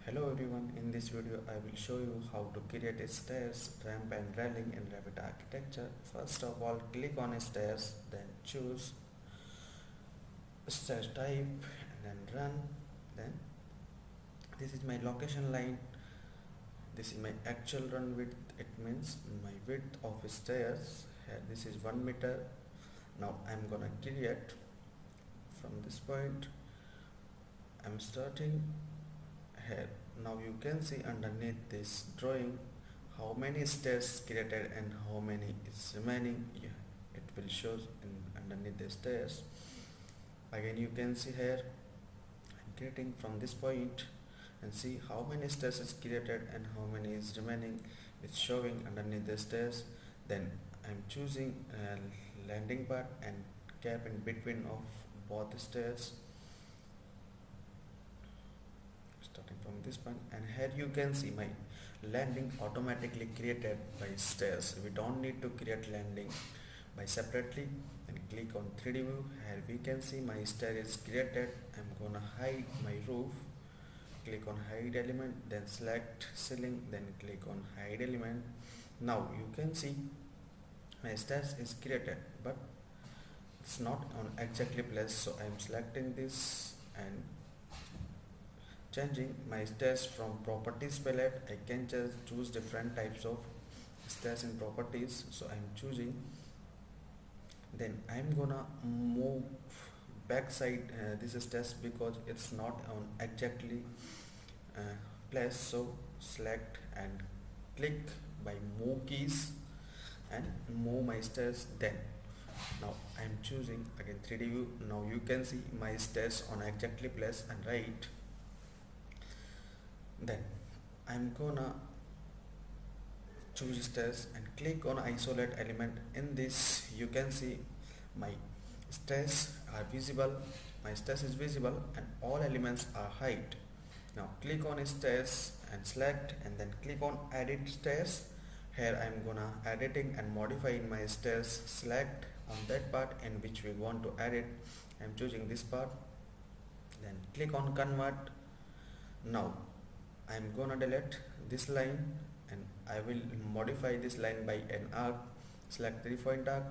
Hello everyone, in this video I will show you how to create a stairs, ramp and railing in Revit architecture. First of all, click on a stairs, then choose stairs type and then run. Then this is my location line, this is my actual run width, it means my width of stairs. Here this is 1 meter. Now I'm gonna create from this point. I'm starting here. Now you can see underneath this drawing how many stairs created and how many is remaining. Yeah, it will show underneath the stairs. Again you can see here I'm creating from this point and see how many stairs is created and how many is remaining. It's showing underneath the stairs. Then I'm choosing a landing part and gap in between of both stairs, starting from this point, and here you can see my landing automatically created by stairs. We don't need to create landing by separately. And click on 3D view. Here we can see my stair is created. I'm gonna hide my roof. Click on hide element, then select ceiling, then click on hide element. Now you can see my stairs is created, but it's not on exactly place, so I'm selecting this and changing my stairs from properties palette. I can just choose different types of stairs in properties, so I'm choosing. Then I'm gonna move backside this stairs because it's not on exactly place, so select and click by move keys and move my stairs. Then now I'm choosing again 3D view. Now you can see my stairs on exactly place and right. Then I'm gonna choose stairs and click on isolate element. In this you can see my stairs are visible, my stairs is visible and all elements are hide. Now click on stairs and select and then click on edit stairs. Here I'm gonna editing and modifying my stairs. Select on that part in which we want to edit. I'm choosing this part, then click on convert. Now I'm gonna delete this line and I will modify this line by an arc. Select 3-point arc,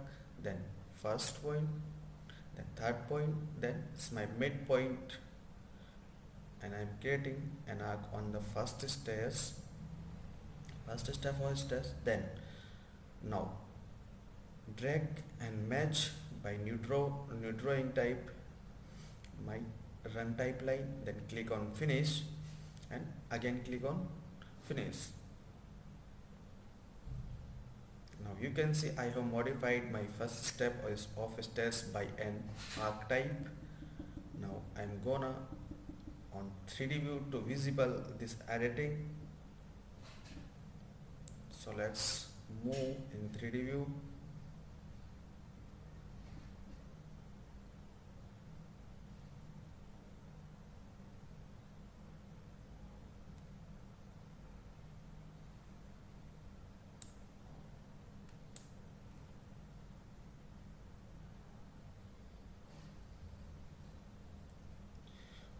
then first point, then third point, then it's my midpoint, and I'm creating an arc on the first stairs, first step of stairs. Then now drag and match by new drawing type my run type line, then click on finish and again click on finish. Now you can see I have modified my first step of stairs by an arc type. Now I'm gonna on 3D view to visible this editing, so let's move in 3D view.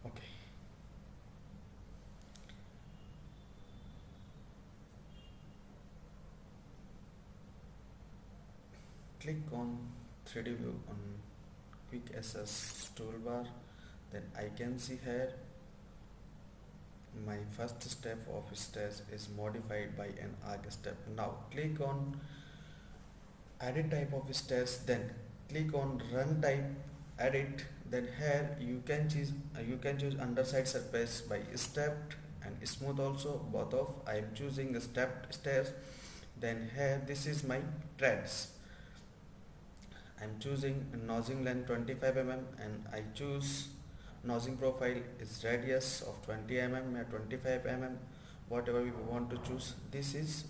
Okay, click on 3D view on quick access toolbar. Then I can see here my first step of stairs is modified by an arc step. Now click on edit type of stairs, then click on run type edit. Then here you can choose underside surface by stepped and smooth also, both of. I am choosing stepped stairs. Then here this is my treads. I'm choosing nosing length 25 mm and I choose nosing profile is radius of 20 mm or 25 mm, whatever we want to choose. This is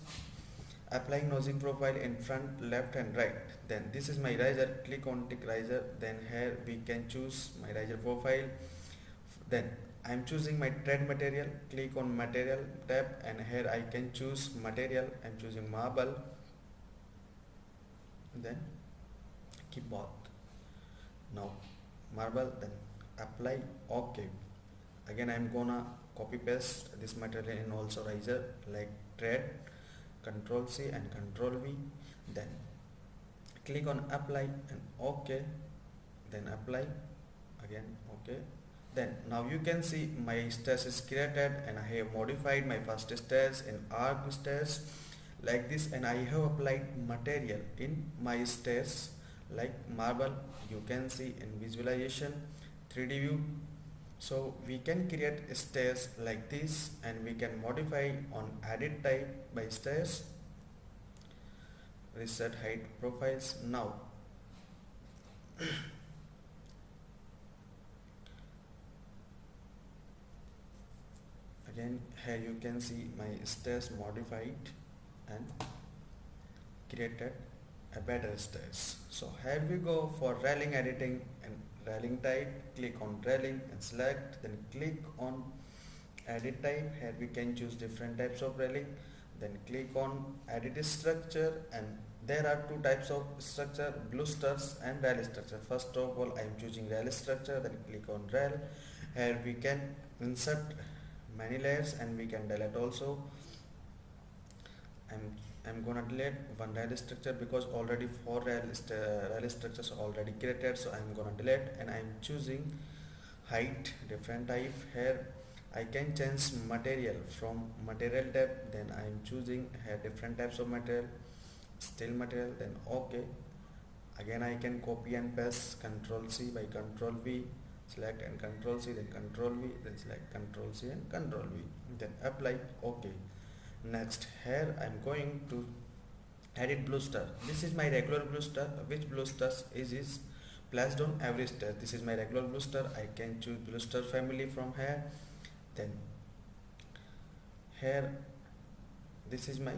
applying nosing profile in front, left and right. Then this is my riser. Click on tick riser. Then here we can choose my riser profile. Then I'm choosing my tread material. Click on material tab and here I can choose material. I'm choosing marble. Then keep both. Now marble, then apply OK. Again I'm gonna copy paste this material in also riser like thread, control C and control V, then click on apply and OK, then apply again, OK. Then now you can see my stairs is created and I have modified my first stairs in arc stairs like this, and I have applied material in my stairs like marble. You can see in visualization 3D view. So we can create stairs like this and we can modify on edit type by stairs, reset height profiles. Now again here you can see my stairs modified and created a better stairs. So here we go for railing editing and railing type. Click on railing and select, then click on edit type. Here we can choose different types of railing, then click on edit structure, and there are two types of structure, blusters and rail structure. First of all I am choosing rail structure, then click on rail. Here we can insert many layers and we can delete also. I'm gonna delete one rail structure because already four rail structures are already created, so I'm gonna delete, and I'm choosing height different type. Here I can change material from material tab, then I'm choosing here different types of material, steel material, then OK. Again I can copy and paste, control C by control V, select and control C, then control V, then select control C and control V, then apply, OK. Next here I am going to edit bluster. This is my regular bluster. Which bluster is placed on every stair. This is my regular bluster. I can choose bluster family from here. Then here this is my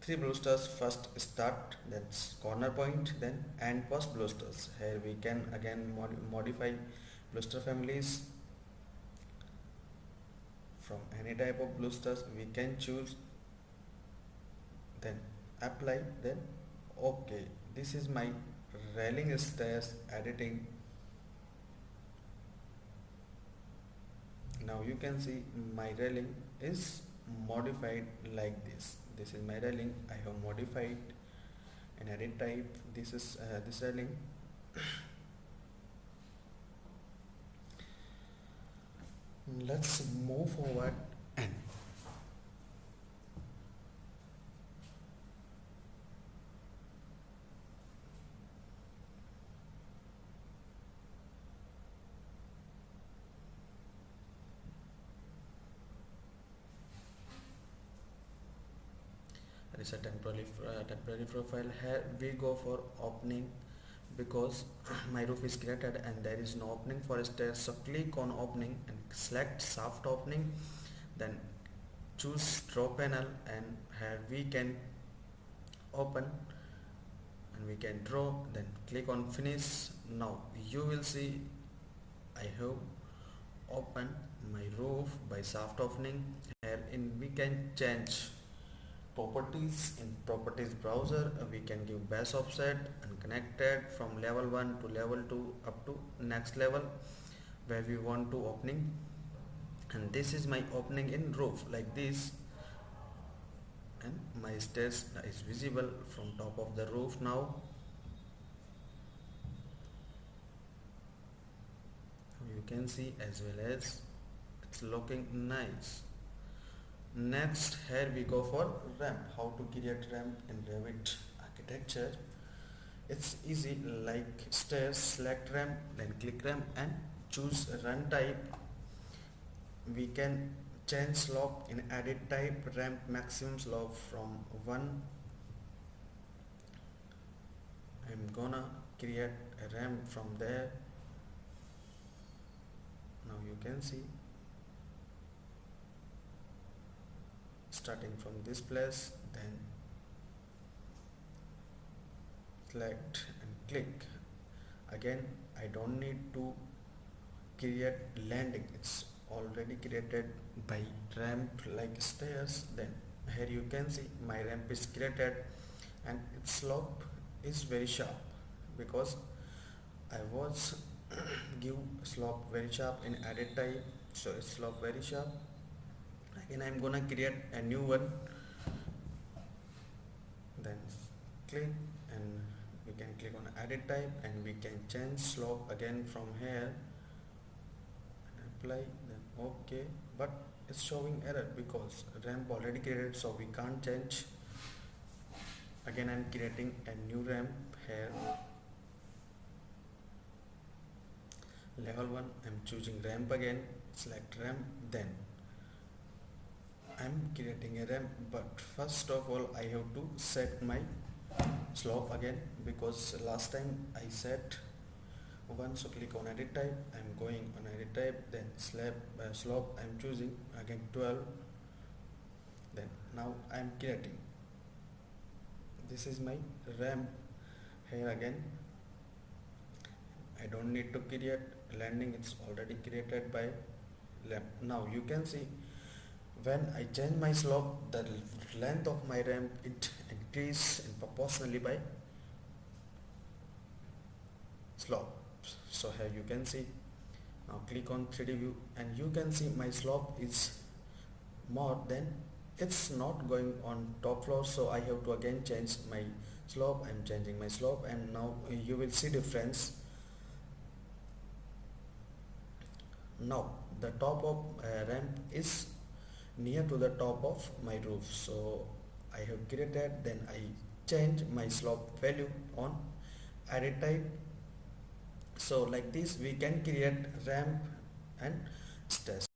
three blusters. First start, that's corner point, then end post blusters. Here we can again modify bluster families from any type of blusters we can choose, then apply, then OK. This is my railing stairs editing. Now you can see my railing is modified like this. This is my railing. I have modified an edit type. This is this railing. Let's move forward and there is a temporary profile. Here we go for opening because my roof is created and there is no opening for stairs, so click on opening and select soft opening, then choose draw panel, and here we can open and we can draw, then click on finish. Now you will see I have opened my roof by soft opening. Here in we can change properties. In properties browser we can give base offset and connected from level 1 to level 2 up to next level where we want to opening, and this is my opening in roof like this, and my stairs is visible from top of the roof. Now you can see as well as it's looking nice. Next here we go for ramp. How to create ramp in Revit architecture. It's easy, like stairs, select ramp, then click ramp and choose run type. We can change slope in edit type, ramp maximum slope from 1. I'm gonna create a ramp from there. Now you can see starting from this place, then select and click. Again I don't need to create landing, it's already created by ramp like stairs. Then here you can see my ramp is created and its slope is very sharp because I was give slope very sharp in edit type, so it's slope very sharp. Again I'm gonna create a new one, then click, and we can click on edit type, and we can change slope again from here, and apply, then okay. But it's showing error because ramp already created, so we can't change. Again I'm creating a new ramp here, level 1, I'm choosing ramp again, select ramp, then I'm creating a ramp. But first of all I have to set my slope again, because last time I set 1. So click on edit type, I'm going on edit type, then slope I'm choosing again 12, then now I'm creating, this is my ramp here. Again I don't need to create landing, it's already created by ramp. Now you can see when I change my slope, the length of my ramp it increase in proportionally by slope. So here you can see, now click on 3D view, and you can see my slope is more than, it's not going on top floor, so I have to again change my slope. I'm changing my slope, and now you will see difference. Now the top of ramp is near to the top of my roof, so I have created, then I change my slope value on edit type. So like this we can create ramp and stairs.